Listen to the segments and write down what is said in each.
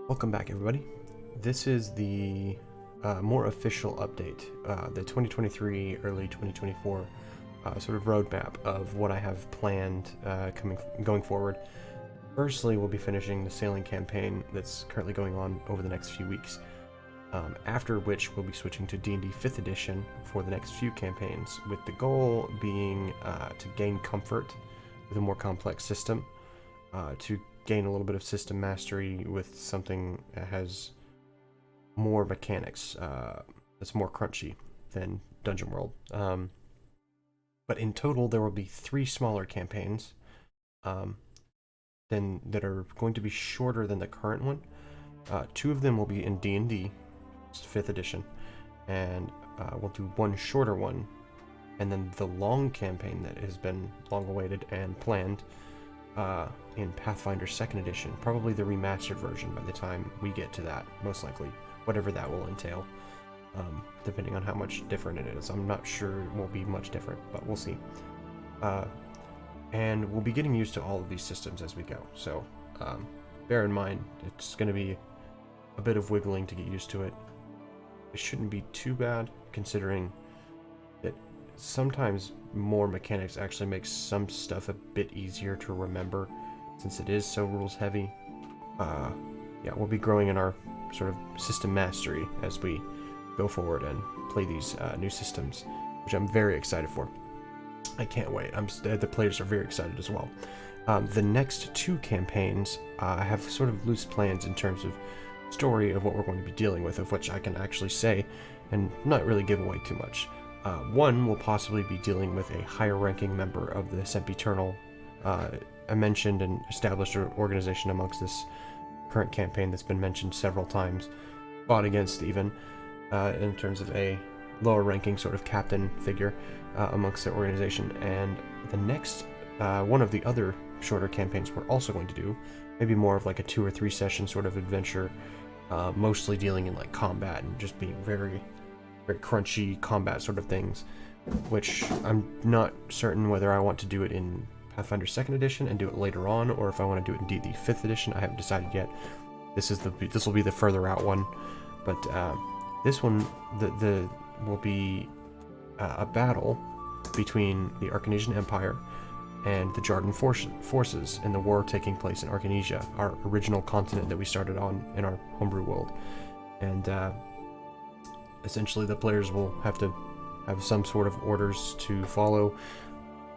Welcome back, everybody. This is the more official update, the 2023, early 2024 sort of roadmap of what I have planned going forward. Firstly, we'll be finishing the sailing campaign that's currently going on over the next few weeks, after which we'll be switching to D&D 5th edition for the next few campaigns, with the goal being to gain comfort with a more complex system, to gain a little bit of system mastery with something that has more mechanics, that's more crunchy than Dungeon World. But in total, there will be 3 smaller campaigns that are going to be shorter than the current one. 2 of them will be in D&D 5th edition, and we'll do one shorter one, and then the long campaign that has been long awaited and planned in Pathfinder 2nd edition, probably the remastered version by the time we get to that, most likely, whatever that will entail, depending on how much different it is. I'm not sure it will be much different, but we'll see. And we'll be getting used to all of these systems as we go, so bear in mind, it's going to be a bit of wiggling to get used to it. It shouldn't be too bad, considering that sometimes more mechanics actually makes some stuff a bit easier to remember, since it is so rules heavy. Yeah, we'll be growing in our sort of system mastery as we go forward and play these new systems, which I'm very excited for. I can't wait. The players are very excited as well. The next 2 campaigns, I have sort of loose plans in terms of story of what we're going to be dealing with, of which I can actually say and not really give away too much. One will possibly be dealing with a higher ranking member of the Sempiternal, a mentioned and established organization amongst this current campaign that's been mentioned several times, fought against even, in terms of a lower ranking sort of captain figure amongst the organization. And the next, one of the other shorter campaigns we're also going to do, maybe more of like a 2 or 3 session sort of adventure, mostly dealing in like combat and just being very crunchy combat sort of things, which I'm not certain whether I want to do it in Pathfinder 2nd edition and do it later on, or if I want to do it in D&D 5th edition. I haven't decided yet. This will be the further out one, but this one will be a battle between the Arcanesian Empire and the Jarden forces in the war taking place in Arcanesia, our original continent that we started on in our homebrew world. And essentially the players will have to have some sort of orders to follow,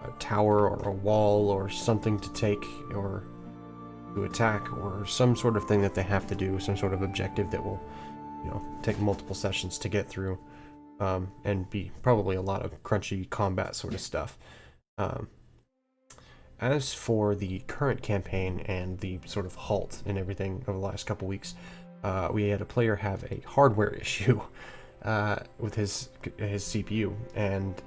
a tower or a wall or something to take or to attack, or some sort of thing that they have to do, some sort of objective that will, take multiple sessions to get through, and be probably a lot of crunchy combat sort of stuff. As for the current campaign and the sort of halt and everything over the last couple weeks, we had a player have a hardware issue with his CPU, and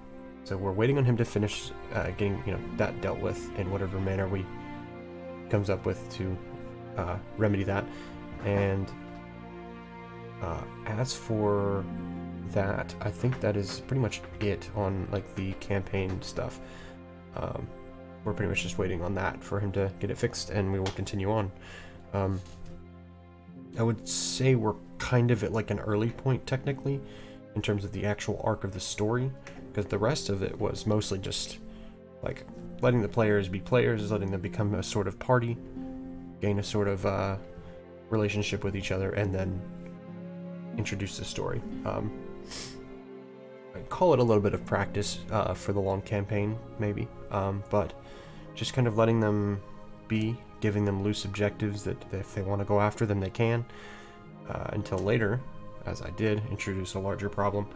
so we're waiting on him to finish getting that dealt with in whatever manner we comes up with to remedy that. And as for that, I think that is pretty much it on like the campaign stuff. We're pretty much just waiting on that for him to get it fixed, and we will continue on. I would say we're kind of at like an early point technically in terms of the actual arc of the story, because the rest of it was mostly just like letting the players be players, letting them become a sort of party, gain a sort of relationship with each other, and then introduce the story. I'd call it a little bit of practice for the long campaign, maybe, but just kind of letting them be, giving them loose objectives that if they want to go after them, they can, until later, as I did, introduce a larger problem.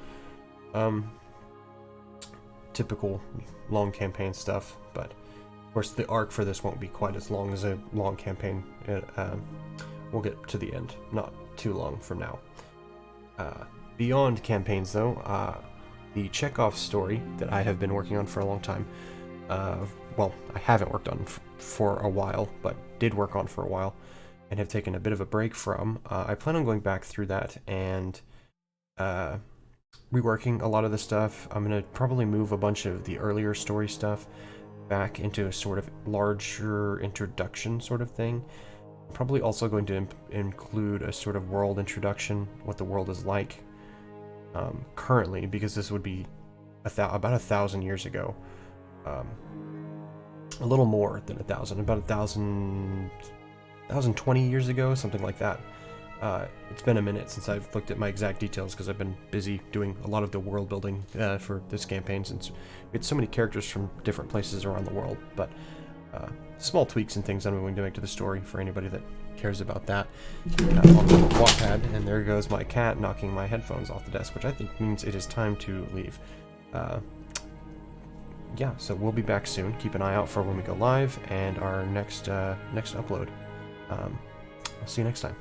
Typical long campaign stuff, but of course the arc for this won't be quite as long as a long campaign. We'll get to the end, not too long from now. Beyond campaigns, though, the Chekhov story that I have been working on for a long time, well, I haven't worked on for a while, but did work on for a while, and have taken a bit of a break from. I plan on going back through that and reworking a lot of the stuff. I'm going to probably move a bunch of the earlier story stuff back into a sort of larger introduction sort of thing, Probably also going to include a sort of world introduction, what the world is like currently, because this would be about 1,000 years ago. A little more than 1,000, about 1,020 years ago, something like that. It's been a minute since I've looked at my exact details because I've been busy doing a lot of the world building for this campaign, since we had so many characters from different places around the world. But small tweaks and things I'm going to make to the story for anybody that cares about that. On the Wattpad, and there goes my cat knocking my headphones off the desk, which I think means it is time to leave. Yeah, so we'll be back soon. Keep an eye out for when we go live and our next upload. I'll see you next time.